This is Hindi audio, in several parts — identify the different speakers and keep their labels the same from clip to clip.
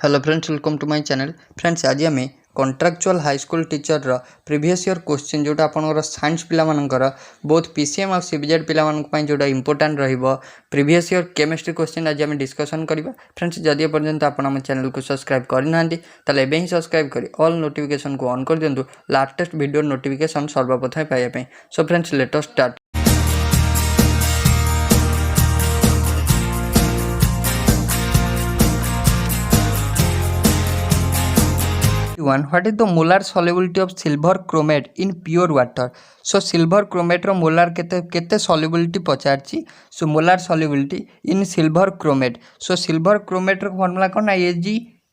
Speaker 1: Hello friends, welcome to my channel. Friends, आज आम कॉन्ट्रैक्चुअल हाई स्कूल टीचर रो प्रीवियस ईयर क्वेश्चन जोटा आपनकर साइंस पिला मानकर बोथ पीसीएम और सीबीजेड पिला मानक पई जोटा इंपोर्टेंट रहिबो प्रीवियस ईयर केमिस्ट्री क्वेश्चन आज आम डिस्कशन करबा। फ्रेंड्स, जदि पर्यंत आपण हम चैनल को सब्सक्राइब करना ताले एबे ही सब्सक्राइब करी ऑल नोटिफिकेशन को ऑन कर दियंतु लेटेस्ट वीडियो नोटिफिकेशन सर्वप्रथम पाइबा पई। So friends, let us start. What is the molar solubility of silver chromate in pure water? So silver chromate रो molar केते solubility पचारची। So molar solubility in silver chromate. So silver chromate रो फॉर्मूला कौन है?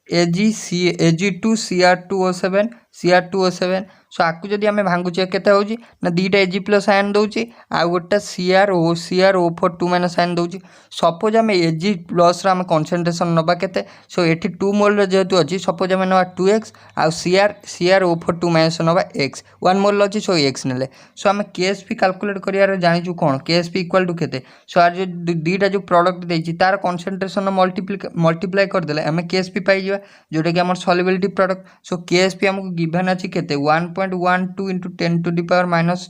Speaker 1: Ag2Cr2O7 Cr2O7। सो आपको जदि आम भांगुचे केते होची ना दीटा Ag प्लस आयन दउची आ गोटा CrO4 2 माइनस आयन दउची। सपोज आम Ag प्लस रो आम कंसंट्रेशन नबा केते। सो एठी 2 मोल जेहेतु अछि सपोज आम नबा 2x आ CrO4 2 माइनस नबा x 1 मोल अछि। सो x नेले। सो आम KSP कैलकुलेट करियार जानिचु कोन KSP इक्वल टू केते। सो आर जो दीटा जो प्रोडक्ट देछि तार कंसंट्रेशन मल्टीप्लाई कर देले आम KSP पाई जिवा जोटा कि हमर सॉल्युबिलिटी प्रोडक्ट। सो KSP हमको गिवन अछि केते 1.12 into 10 to the power minus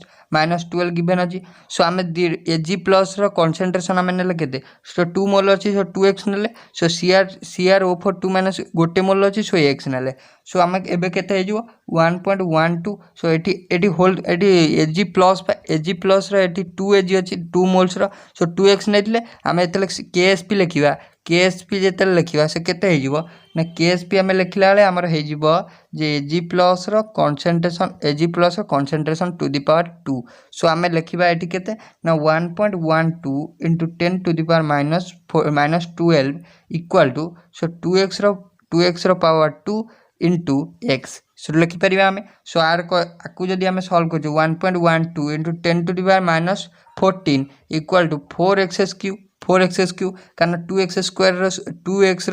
Speaker 1: 12 given अछि। सो आम Ag प्लस रो कंसंट्रेशन आम नेले केते। सो 2 मोल अछि। सो 2x नेले। सो CrO4 2 माइनस गोटे मोल अछि। सो x नेले। सो आम एबे केते हेजिवो 1.12। सो एटी होल्ड एटी Ag प्लस रो एटी 2 Ag अछि 2 मोल्स रो। सो 2x नेले आम एतले KSP लिखिबा। KSP जेतले लिखिबा से केते हेजिवो ना KSP आम लिखिला बेले हमर हेजिवो जे Ag प्लस रो concentration to the power 2। So आम लिखिबा एटी केते ना 1.12 into 10 to the power minus 12 equal to so 2x रो पावर 2 into x। सो लिखि परिबा आमे। सो आर को आकु जदि आमे सॉल्व करछु 1.12 into 10 to the power minus 14 equal to 4x cube कारण 2x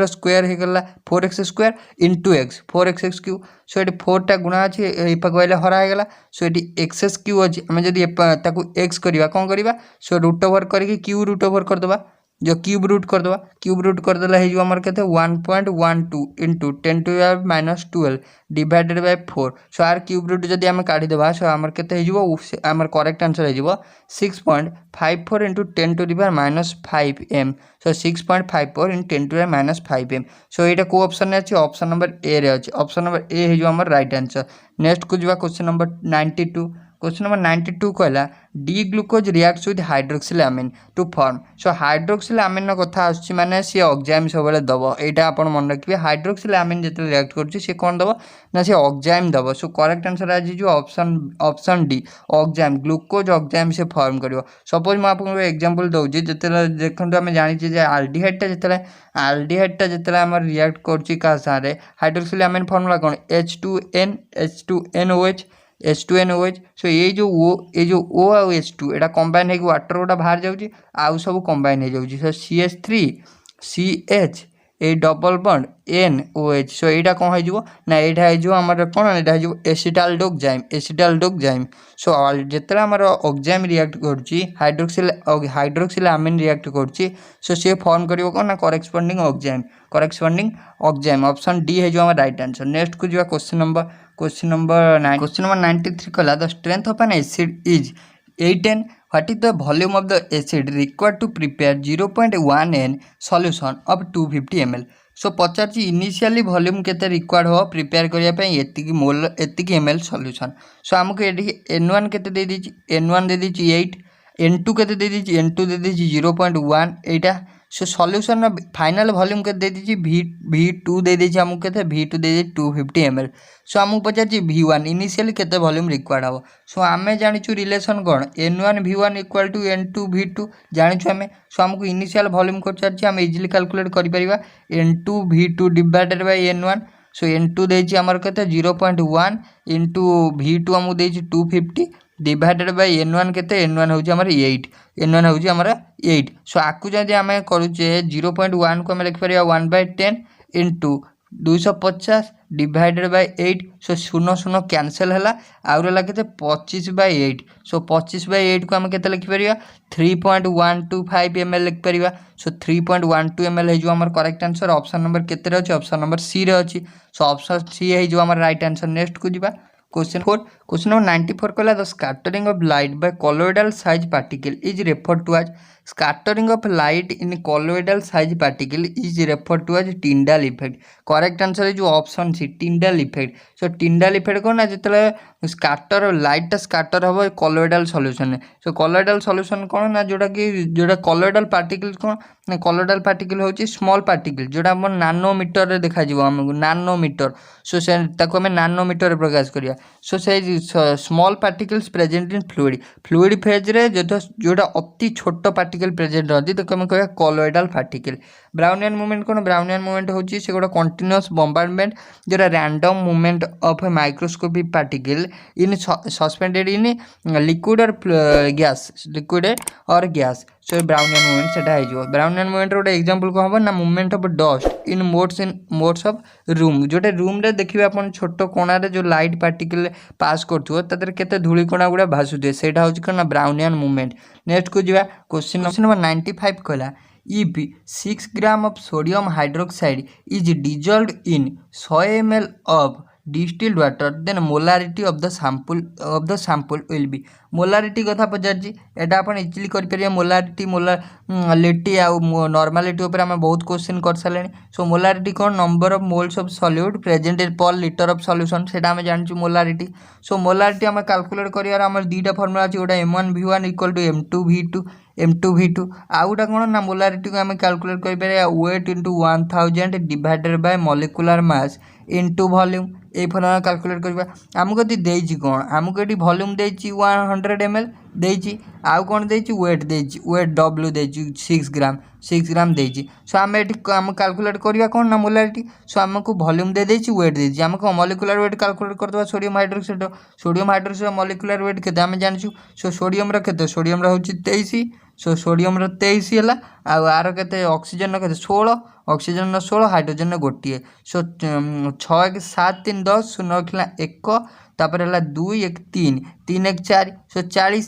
Speaker 1: स्क्वायर हे गला 4x square into x 4x क्यूब। सो एटी 4 टा गुणा अछि ए पक वाले हरा हे गला। सो एटी x क्यूब अछि हम जदि ताकू x करिवा कोन करिवा। सो रूट ओवर करके क्यूब रूट ओवर कर दबा जो क्यूब रूट कर देला हे जो हमर केते 1.12 into 10 to the power minus 12 divided by 4। So R cube root जदि हम काढी देबा सो हमर केते हे जो हमर करेक्ट आंसर हे जो 6.54 into 10 to the power minus 5m। So 6.54 into 10 to the power minus 5m। सो एटा को ऑप्शन ने अछि ऑप्शन नंबर ए रे अछि। ऑप्शन नंबर ए हे जो हमर राइट आंसर। नेक्स्ट को जवा क्वेश्चन नंबर 92। क्वेश्चन नंबर 92 कहला D glucose reacts with hydroxyl amine to form. So hydroxyl amine कथा आछि माने सी ऑक्साइम सब बेले दबो एटा आपण मन रखिबे। हाइड्रोक्सिल अमीन जेते रिएक्ट करछि से कोन दबो ना से ऑक्साइम दबो। सो करेक्ट आंसर आज जो option D oxime glucose oxime से फॉर्म करिवो। सपोज म आपन एग्जांपल दउछि जेते देखंतु हम जानि छी जे एल्डिहाइड टा जेते हमर रिएक्ट करछि का सारे हाइड्रोक्सिल अमीन फार्मूला कोन H2NOH। सो ये जो O और H2 एटा कंबाइन है कि वाटर गोटा बाहर जाउची आउ सब कंबाइन हो जाउची। सो CH3 CH A double bond NOH। सो एटा कोन हो जिवो ना एटा हो जिवो हमर कोन एटा हो जिवो एसिटाल्डोक्साइम। सो जेतरा हमर ऑक्साइम रिएक्ट करची हाइड्रोक्सिल अमीन रिएक्ट करची सो से फॉर्म करिवो कोन ना करेस्पोंडिंग ऑक्साइम। ऑप्शन डी है जो हमर राइट आंसर। नेक्स्ट को जिवा क्वेश्चन नंबर 93 कहला the strength of an acid is 8n। What is the volume of the acid required to prepare 0.1n solution of 250 ml। So पचारची इनिशियली वॉल्यूम केते रिक्वायर्ड हो प्रिपेयर करिया पई एतिकी ml सॉल्यूशन। सो हमको एठी n1 केते दे दीची n1 दे दीची 8 n2 केते दे दीची n2 दे दीची 0.1 एटा। सो सॉल्यूशन ना फाइनल वॉल्यूम के दे दीची v2 दे दीची हमको केते v2 दे दीची 250 ml। सो हमको पचारची v1 इनिशियली केते वॉल्यूम रिक्वायर्ड हो। सो आमे जानिचु रिलेशन कोन n1 v1 equal to n2 v2 जानिचु आमे। सो हमको इनिशियल वॉल्यूम को चारची हम इजीली कैलकुलेट करि परिबा n2 v2 divided by n1। So n2 देची हमर केते 0.1 into v2 हमको देची 250 डिवाइडेड बाय n1 केते n1 होची हमर 8। सो आकु जदि हमें करूचे 0.1 को हम लिख परिया 1/10 into 250 divided by 8 so 0 cancel है आउ रहा के 25/8 सो 25/8 को आम के लिखिपर 3.125 ml लिखिपर सो 3.12 ml हो करेक्ट आंसर ऑप्शन नंबर केते अच्छे ऑप्शन नंबर सी रे अच्छी सो ऑप्शन सी हो राइट आंसर नेक्स्ट को जीवा क्वेश्चन 4 क्वेश्चन नंबर 94 कहला the scattering of light by colloidal size particle is refer to as scattering of light in colloidal size particle is refer to as Tyndall effect correct answer जो option C Tyndall effect so Tyndall effect कौन ना जिते स्कैटर लाइट स्कैटर हम colloidal solution so colloidal solution कौन ना जोटा कॉलोइडल पार्टिकल कौन ना कॉलोइडल पार्टिकल होची स्मॉल पार्टिकल जोटा हम नानोमीटर रे देखा जीवो हमको नानोमीटर सो से ताको हमें नानोमीटर रे प्रकाश करिया सो से small particles present in fluid phase रे जोटा अति छोट पार्टिकल प्रेजेंट रहती ताको हमें कहया कॉलोइडल पार्टिकल ब्राउनियन मूवमेंट कौन ब्राउनियन मूवमेंट होची से गोटा कंटीन्यूअस बॉम्बार्डमेंट जोटा random movement of A microscopic particle in suspended in liquid और गैस लिक्विड और गैस सो ब्राउनियन मूवमेंट सेटा हो ब्राउनियन मूवमेंट गोटे एग्जांपल कौन हम ना movement of dust in modes of room Jote room रे देखिए अपन छोट कोणारे जो लाइट पार्टिकल पास करथुओ तदर केते धूली कोणा गुडा भासुथे सेटा होची कोन ना ब्राउनियन मूवमेंट नेक्स्ट को जीवा क्वेश्चन नंबर 95 कहला if 6 gram of sodium hydroxide is dissolved in 100 ml of distilled water then molarity of the sample will be molarity कथा पचार एटा अपन इजिली कर मोलारिटी मोलालिटी आ नॉर्मालिटी ऊपर आम बहुत क्वेश्चन कर सारे सो मोलारिटी कौन number of moles of solute present per litre of solution सेटा आम जानचु मोलारिटी सो मोलारिटी आम कैलकुलेट करियार आम दुईटा फॉर्मूला अछि गोटा m1v1 equal to m2v2 m2v2 आउ गोटा कौन ना मोलारिटी को आम कैलकुलेट कर wait into 1000 divided by molecular mass into volume ये फॉर्मूला कैलकुलेट करबा हमको देछि कौन हमको ये वॉल्यूम देछि 100 ml देछि आउ कौन देछि वेट देछि वेट w देछि 6 ग्राम देछि सो आम एटी आम कैलकुलेट करबा कौन ना मोलारिटी सो हमको वॉल्यूम दे देछि वेट देछि हमको मॉलिक्यूलर वेट कैलकुलेट करदबा सोडियम हाइड्रोक्साइड मॉलिक्यूलर वेट केते हम जानछु सो सोडियम रो केते सोडियम रो होछि 23 सो सोडियम रो 23 हला आर केते ऑक्सीजन रो केते 16 ऑक्सीजन रो 16 हाइड्रोजन रो गोटिए सो 6 1 7 3 10 0 रखला 1 तापर हला 2 1 3 3 1 4 सो 40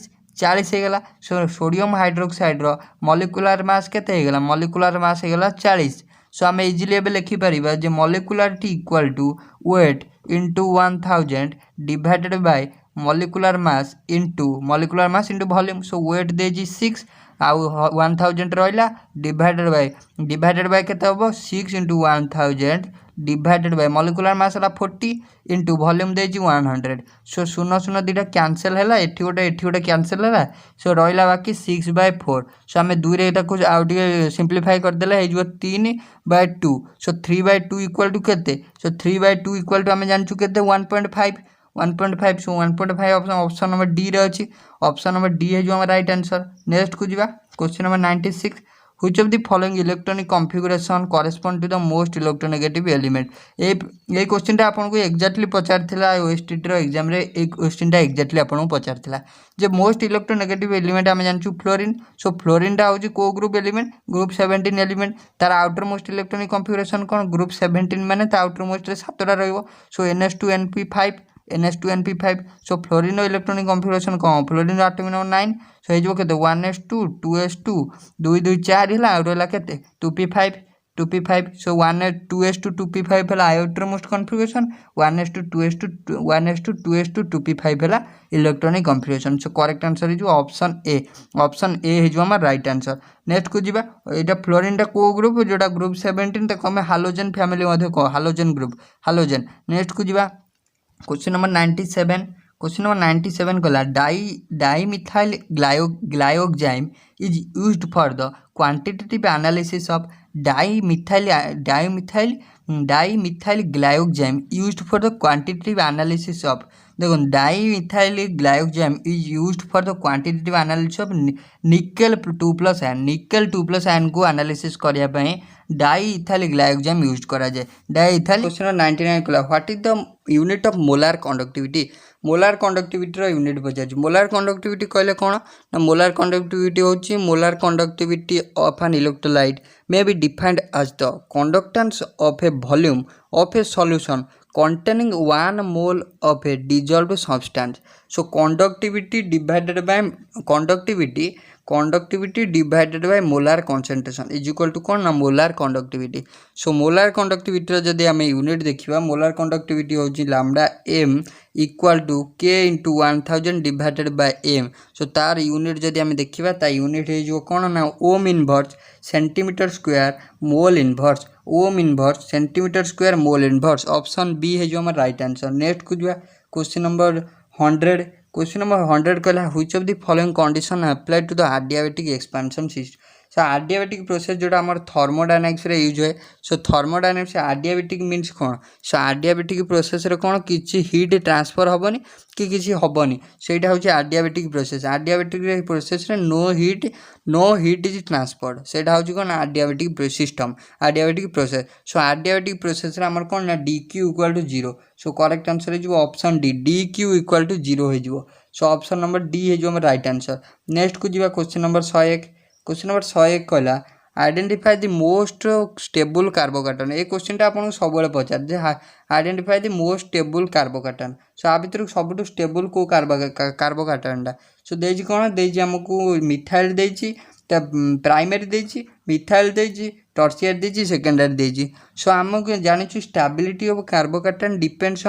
Speaker 1: हो गला सो सोडियम हाइड्रोक्साइड रो मॉलिक्यूलर मास केते हो गला मॉलिक्यूलर मास हो गला 40 सो आम इजिली एबे लिखि परिबा जे molecularity equal to weight into 1000 divided by molecular mass into volume so weight देजी 6 आउ 1000 रहा डिवाइडेड बाय केते हबो 6 into 1000 divided by molecular mass हला 40 इंटू वॉल्यूम देजी 100 सो 0 दुटा कैंसल है एठी गोटे कैंसल है सो रहा बाकी 6/4 सो आम दुई रे को आउटे सिंप्लीफाई करदेले हो 3/2 सो 3/2 इक्वल टू केते सो 3/2 इक्वल टू आम जानचु केते 1.5 सो 1.5 ऑप्शन नंबर डी रे अछि ऑप्शन नंबर डी है जो राइट आंसर नेक्स्ट को जीवा question number 96 which of the following electronic configuration correspond to the most electronegative element ये क्वेश्चन आपन को एक्जेक्टली पचारथिला ओएसटीटी रो एग्जाम रे एक क्वेश्चन एक्जेक्टली आपन को पचारथिला जे मोस्ट इलेक्ट्रोनेगेटिव एलिमेंट आम जानचु फ्लोरीन सो फ्लोरीन टा होची को ग्रुप एलिमेंट ग्रुप 17 एलिमेंट तार आउटर मोस्ट इलेक्ट्रॉनिक कॉन्फ़िगरेशन कोन ग्रुप 17 माने ता आउटर मोस्ट रे 7टा रहइबो सो NH2NP5 सो फ्लोरीन इलेक्ट्रॉनिक कॉन्फ़िगरेशन कौन फ्लोरीन एटॉमिक नंबर 9 सो हे जो केते 1s2 2s2 2 2 4 हिला और हला केते 2p5 सो 2s2 2p5 हला outer most configuration 1s2 2s2 2p5 हला electronic configuration so correct answer is option A है जो हमारा राइट आंसर नेक्स्ट को जीवा एटा फ्लोरीन टा को ग्रुप जोटा ग्रुप 17 तक हमें हालोजन फैमिली मध्ये को हालोजन ग्रुप हालोजन नेक्स्ट को जीवा क्वेश्चन नंबर 97 कहला dimethyl glyoxime is used for the quantitative analysis of dimethyl glyoxime used for the quantitative analysis of देखो dimethyl glyoxime is used for the quantitative analysis of nickel 2+ ion को एनालिसिस करिया पई डाईइथाइल ग्लाइकोजेन यूज करा जाए डाईइथाइल। क्वेश्चन 99 कला what is the unit of molar conductivity molar conductivity unit पचार मोलार कंडक्टिविटी कहले कौन ना मोलार कंडक्टिविटी होची molar conductivity of an electrolyte may be defined as the conductance of a volume of a solution containing 1 mole of a dissolved substance. So conductivity divided by conductivity divided by molar concentration is equal to कौन ना molar conductivity. So molar conductivity जदि आम यूनिट देखा molar conductivity होची lambda m equal to k into 1000 divided by m. So तार यूनिट जदि आम देखा ता यूनिट हो कौन ना ohm inverse centimetre square mole inverse ohm inverse centimetre square mole inverse option B है जो हमारा राइट आंसर। नेक्स्ट को जो क्वेश्चन नंबर 100 क्वेश्चन नंबर 100 कहला which of the following condition apply to the adiabatic expansion system. So adiabatic process जोटा आम थर्मोडायनामिक्स रे यूज है। सो थर्मोडायनामिक्स एडियाबेटिक मीन्स कौन सो एडियाबेटिक प्रोसेस रे कौन किसी हिट ट्रांसफर हेनी कि किसी हेनी सेटा हूँ एडियाबेटिक प्रोसेस एडियाबेटिक प्रोसेस रे नो हिट इज ट्रांसफर्ड सेटा हूँ कौन adiabatic system adiabatic process. So adiabatic process रे आमर कौन ना d Q equal to 0। So correct answer है option d Q equal to 0 हो। सो ऑप्शन नंबर डी है जो हमारा राइट आंसर। नेक्स्ट को जी क्वेश्चन नंबर 101 क्वेश्चन नंबर 101 कहला आइडेंटिफाई द मोस्ट स्टेबल कार्बोकार्बन। ये क्वेश्चन आपको सब पचार आइडेंटिफाई द मोस्ट स्टेबल कार्बोकार्बन। सो आ भर सब स्टेबल को कार्बोकार्बनटा सो देजी कौन देजी आमको मिथाइल देजी प्राइमरी देजी मिथाइल देजी टर्शियर देजी सेकेंडरी देजी। सो आमको जानी stability of carbocation depends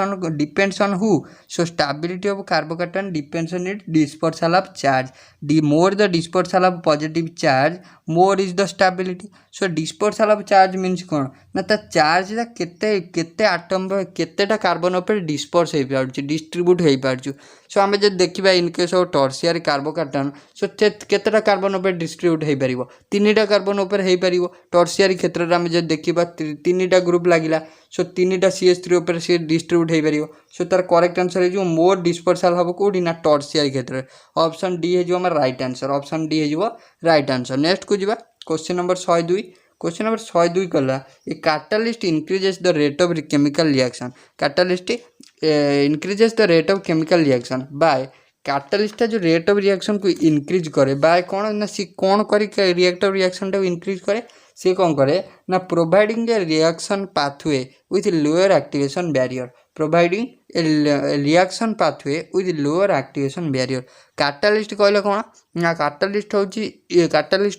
Speaker 1: on हु। So stability of carbocation depends on it dispersal of charge the more the dispersal of positive charge more is the stability. So dispersal of charge means कौन ना चार्ज केते आटम केतेटा कार्बन उपर डिस्पर्स हो पार डिस्ट्रीब्यूट हो पार। सो आम जब देखा in case of tertiary कार्बोकार्बन so केतेटा carbon उपर डिस्ट्रीब्यूट हो पार 3टा कार्बन उपर हो पार। टर्शियर क्षेत्र में आम जब देखा 3टा ग्रुप लगिला सो 3टा CH3 उपर सी डिस्ट्रीब्यूट हो पार। सो तार करेक्ट आंसर है मोर डिस्पर्सल हम कौटी ना टर्शियर क्षेत्र ऑप्शन डी है हमारा राइट आंसर ऑप्शन डी है राइट आंसर। नेक्स्ट को जी क्वेश्चन नंबर 102 क्वेश्चन नंबर 102 कहला a catalyst increases the rate of chemical reaction catalyst increases the rate of chemical reaction by catalyst जो रेट ऑफ रिएक्शन को इंक्रीज करे बाय कौन ना सी कौन कर रिएक्टिव रिएक्शन को इंक्रीज करे सी कौन करे ना providing A reaction pathway with lower activation barrier providing A reaction pathway with lower activation barrier. Catalyst कहले कौन ना कैटालिस्ट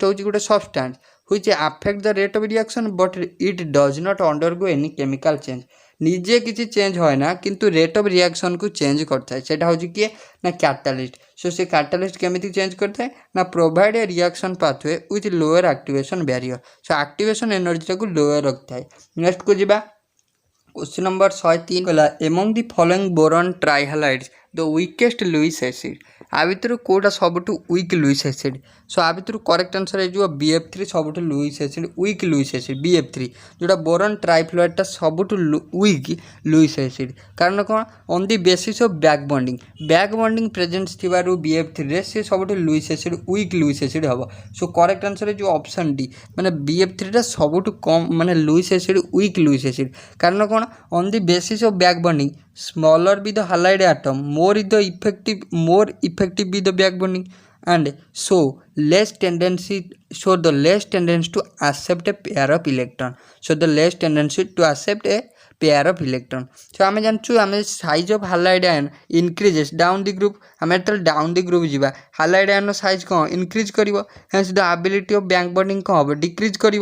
Speaker 1: हूँ गोटे substance which affect the rate of reaction but it does not undergo any chemical change निजे किसी चेंज है ना किंतु रेट ऑफ रिएक्शन को चेंज करता है सेटा हूँ किए ना कैटालिस्ट। सो से कैटालिस्ट केमिति चेंज करता है ना provide a reaction pathway with lower activation barrier. So activation energy को लोअर रखता है। नेक्स्ट को जीवा क्वेश्चन नंबर 103 कहला among the following boron trihalides the weakest Lewis acid आ भर कौटा सब वीक लुईस एसिड। सो आ भर करेक्ट आंसर है BF3 सब Lewis acid weak Lewis acid BF3 जोटा बोरॉन ट्राइफ्लोराइडटा सब वीक लुईस एसिड कारण कौन on the basis of back bonding presence थी BF3 रे से सब Lewis acid weak Lewis acid हम। सो करेक्ट आंसर है ऑप्शन डी माने BF3 सब कम माने Lewis acid weak Lewis acid कारण कौन on the basis of back bonding smaller be the halide atom more is the effective be the back bonding and so the less tendency to accept a pair of electron so the less tendency to accept a pair of electron। so आम जानचु आम size of halide ion increases down the group आम डाउन द ग्रुप जीवा हालाइड आयन साइज कौन इंक्रीज कर hence the ability of back bonding कौन हम डिक्रीज कर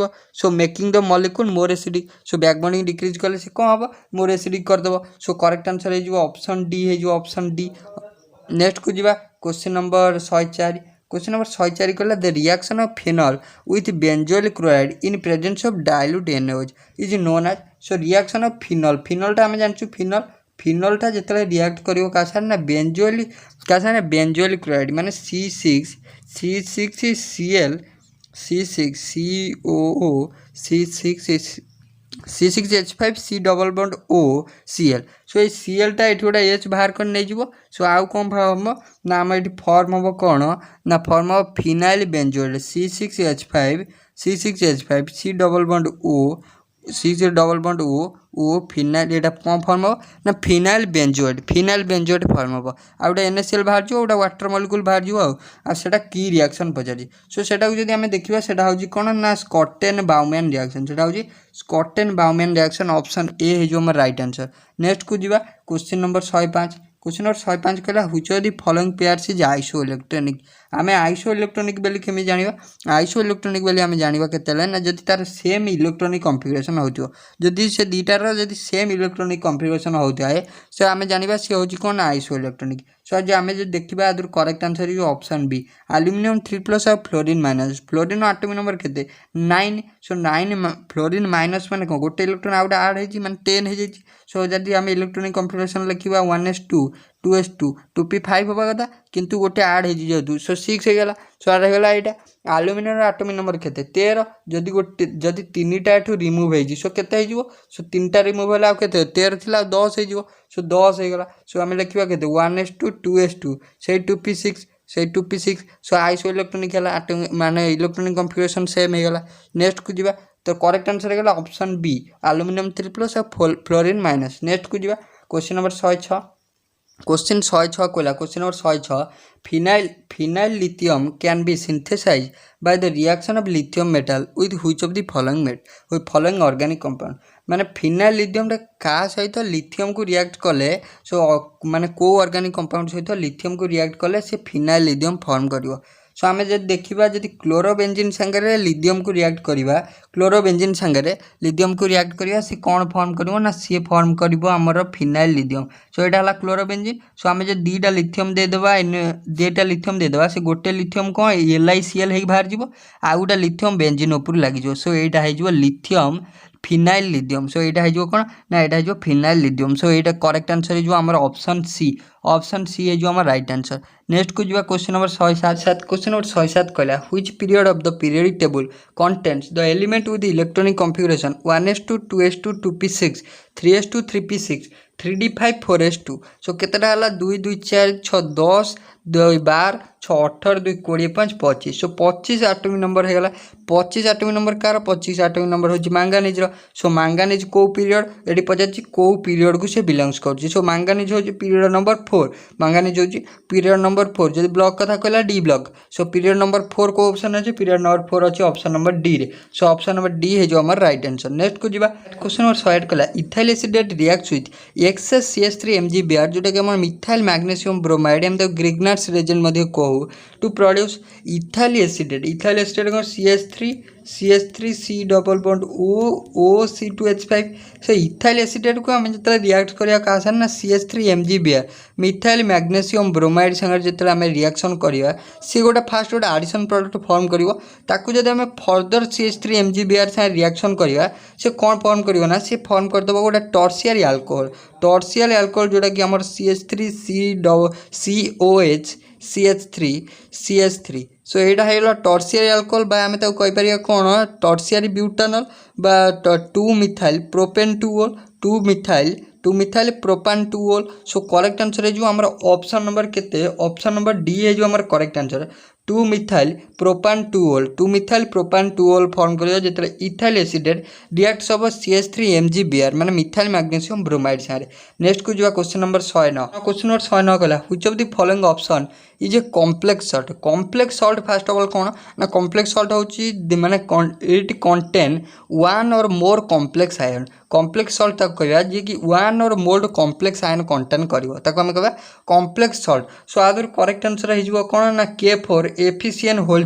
Speaker 1: so making the molecule more acidic. So back bonding decrease कले से कौन हम मोर एसिडिक करदेव। सो करेक्ट आंसर है ऑप्शन डी है ऑप्शन डी। नेक्स्ट को जीवा क्वेश्चन नंबर 104 क्वेश्चन नंबर 104 कहला the reaction of phenol with benzoyl chloride in presence of dilute NaOH is known as. So reaction of फिनॉलटा आम जानचु फिनॉलटा जिते रिएक्ट कर ना बेंजोइल क्लोराइड माने C6H5 C double bond O Cl। सो ये Clटा ये गोटे H बाहर कर नहीं जीवो। सो आउ कौन हम ना आम ये फॉर्म हम कौन ना फॉर्म हम phenyl benzoyl C6H5 C6H5 C double bond O C6 double bond O phenyl एटा कौन फॉर्म हो ना फिनाइल बेंजोएट फॉर्म हो आ गोटे NaCl बाहर गोटे वाटर मॉलिक्यूल बाहर आ सेटा की रिएक्शन पचारि सो सेटा जदि आमे देखिबा सेटा होजी कोन ना स्कॉटेन बाउमैन रिएक्शन सेटा होजी स्कॉटेन बाउमैन रिएक्शन ऑप्शन ए है जो हमर राइट आंसर। नेक्स्ट को जीवा क्वेश्चन नंबर 105 क्वेश्चन नंबर 105 कहला which of the following pairs is iso electronic आमे आइसो इलेक्ट्रॉनिक बेली केमी जानिबा आइसो इलेक्ट्रॉनिक बेली आमे जानिबा केतेले ना जदि तार सेम इलेक्ट्रॉनिक कॉन्फ़िगरेशन होतियो जदि से दीटार जदि सेम इलेक्ट्रॉनिक कॉन्फ़िगरेशन होता है से आमे जानिबा से होची कोन आइसो इलेक्ट्रॉनिक सो आज आमे जो देखिबा आदर correct answer is option B aluminium 3+ और fluorine minus fluorine atomic number केते 9 सो 9 फ्लोरीन माइनस माने को गोटे इलेक्ट्रॉन आउट ऐड हेजी माने 10 हे जेजी सो जदि आमे electronic configuration लिखिबा 1s2 2s2 2p5 होबा कथा किंतु गोटे ऐड हेजी जेतु सो 6 हे गेला सो ऐड हे गेला एटा एल्युमिनियम एटॉमिक नंबर केते 13 जदि गोटे जदि तीनटा एठु रिमूव हेजी सो केते हेजिवो सो तीनटा रिमूव होला केते 13 थिला 10 हेजिवो सो 10 हे गेला सो आमे लिखिबा केते 1s2 2s2 से 2p6 से 2p6 सो आइसो इलेक्ट्रॉनिक है एटॉमिक माने इलेक्ट्रॉनिक कॉन्फ़िगरेशन सेम हो गला। नेक्स्ट को जीवा तो करेक्ट आंसर है ऑप्शन बी एल्युमिनियम 3+ और फ्लोरीन माइनस। नेक्स्ट को जीवा क्वेश्चन नंबर 106 क्वेश्चन 106 कहला question number 106 phenyl lithium can be synthesize by the reaction of lithium metal with which of the following organic compound माने फिनाइल लिथियम का सहित लिथियम को रिएक्ट कले सो माने को ऑर्गेनिक कंपाउंड सहित लिथियम को रिएक्ट कले से फिनाइल लिथियम फॉर्म करिवो सो आमे जब देखिबा जदि क्लोरोबेंजीन संगे लिथियम को रिएक्ट करिबा क्लोरोबेंजीन संगे लिथियम को रिएक्ट करिबा से कौन फॉर्म करिवो ना सी फॉर्म करिवो हमर फिनाइल लिथियम सो एटा हला क्लोरोबेंजीन सो आमे जे दीटा लिथियम दे देबा देटा लिथियम दे देबा से गोटे लिथियम को LiCl हे बाहर जीवो आ गोटा लिथियम बेंजीन ऊपर लागि जो सो एटा हे जीवो लिथियम फिनाइल लिथियम सो एटा हे जो कोन ना एटा हे जो फिनाइल लिथियम सो एटा करेक्ट आंसर हे जो हमर ऑप्शन सी है जो हमर राइट आंसर। नेक्स्ट को जीवा क्वेश्चन नंबर 107 क्वेश्चन नंबर 107 कहला which period of the periodic table contains the element with electronic configuration 1s2 2s2 2p6 3s2 3p6 3d5 4s2 सो केतेटा हला 2 2 4 6 10 2 12 6 18 2 20 5 25 सो 25 एटॉमिक नंबर हे गला 25 atomic number car 25 atomic number होची मैंगानीज रो सो मैंगानीज को पीरियड एडी पजाची को पीरियड को से बिलोंग्स करची सो मैंगानीज होची पीरियड नंबर 4 मैंगानीज होची पीरियड नंबर 4 जदि ब्लॉक कथा कहला D block so period number 4 को ऑप्शन अछि पीरियड नंबर 4 अछि ऑप्शन नंबर डी रे सो ऑप्शन नंबर डी है जो हमर राइट आंसर। नेक्स्ट को जीवा क्वेश्चन नंबर 108 कहला ethyl acetate reacts with access CH3 MgBr जोटा कि हमर मिथाइल मैग्नीशियम ब्रोमाइड हम तो ग्रिग्नार्ड्स रिएजेंट मध्ये कहू टू प्रोड्यूस इथाइल एसिडेट को CH3 C double bond O C2H5 से इथाइल एसिडेट को हम जतले रिएक्ट करिया का आसान ना CH3 MgBr methyl magnesium bromide संगे जतले हम रिएक्शन करिया से गोटा फास्ट गोटा एडिशन प्रोडक्ट फॉर्म करिवो ताकू जदि हम फर्दर CH3 MgBr संगे रिएक्शन करिया से कोन फॉर्म करिवो ना से फॉर्म कर देबो गोटा टर्शियरी अल्कोहल जोटा कि हमर CH3 CH3 सो एटा हेला टर्शियरी अल्कोहल बा हमें तो कहि परिया कोन टर्शियरी ब्यूटानॉल बा 2 methyl propene 2 methyl propane 2 so correct answer है जो हमर ऑप्शन नंबर केते ऑप्शन नंबर डी है जो हमर correct answer 2 methyl propane 2 form करियो जेतले ethyl acetate reacts of CH3 MgBr माने मिथाइल मैग्नीशियम ब्रोमाइड सारे। नेक्स्ट को जो क्वेश्चन नंबर 109 क्वेश्चन नंबर 109 कहला which of the following option is a complex salt first of all कोन ना कॉम्प्लेक्स सॉल्ट होची माने इट कंटेन वन और more complex ion complex salt तक कहया जे कि वन और मोर कॉम्प्लेक्स आयन कंटेन करिवो ताको हम कहबा कॉम्प्लेक्स सॉल्ट सो आदर करेक्ट आंसर हिजबो कोन ना K4 एफिशिएंट होल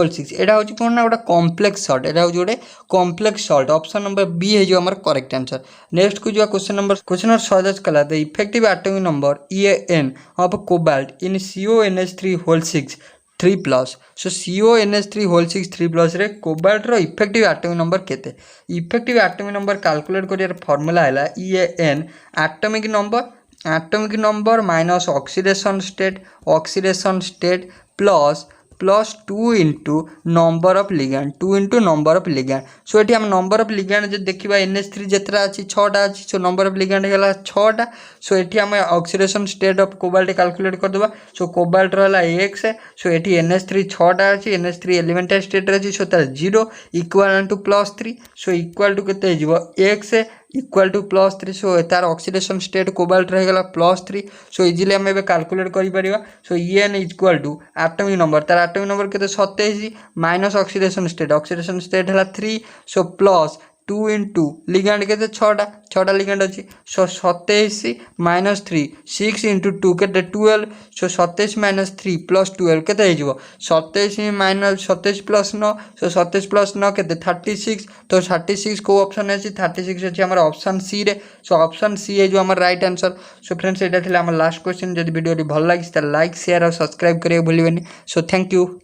Speaker 1: 6 एटा होची कोन ना गोटा कॉम्प्लेक्स सॉल्ट एटा होची गोटे complex salt option number B है जो हमर करेक्ट आंसर। नेक्स्ट को जो क्वेश्चन नंबर 110 कला the effective atomic number EAN of cobalt in CONH3 whole 6 3+ सो CONH3 होल 6 3+ रे कोबाल्ट रो इफेक्टिव एटॉमिक नंबर केते इफेक्टिव एटॉमिक नंबर कैलकुलेट करियर फार्मूला हैला EAN atomic number minus oxidation state plus plus 2 into number of ligand 2 into number of ligand so ये आम नंबर ऑफ लिगैंड जो देखा NH3 जितना अच्छी 6टा अच्छी सो नंबर ऑफ लिगैंड है 6टा सो ये आम oxidation state of cobalt calculate करदे सो कोबाल्ट रहा X सो ये NH3 6टा अच्छी NH3 एलिमेंटल स्टेट अच्छी सो तार 0 equal to +3 so equal to केते X इक्वल टू +3 सो तार ऑक्सीडेशन स्टेट कोबाल्ट रहेगा +3 सो इजिली आम कैलकुलेट कर so EN equal to atomic number तार एटॉमिक नंबर केते 27 माइनस ऑक्सीडेशन स्टेट है 3 सो प्लस 2 इंटू लिगैंड के 6टा लिगैंड अच्छी सो 27 माइनस 3 6 इंटू 2 के 12 सो 27 माइनस 3 प्लस 12 के 27 माइनस 27 प्लस 9 सो 27 प्लस 9 के 36 तो 36 को ऑप्शन अच्छी 36 अच्छी हमारे ऑप्शन सी रे सो ऑप्शन सी है जो हमारा राइट आंसर सो फ्रेंड्स ये लास्ट क्वेश्चन जब वीडियो भल लगी लाइक शेयर और सब्सक्राइब करिए भूलिए सो थैंक यू।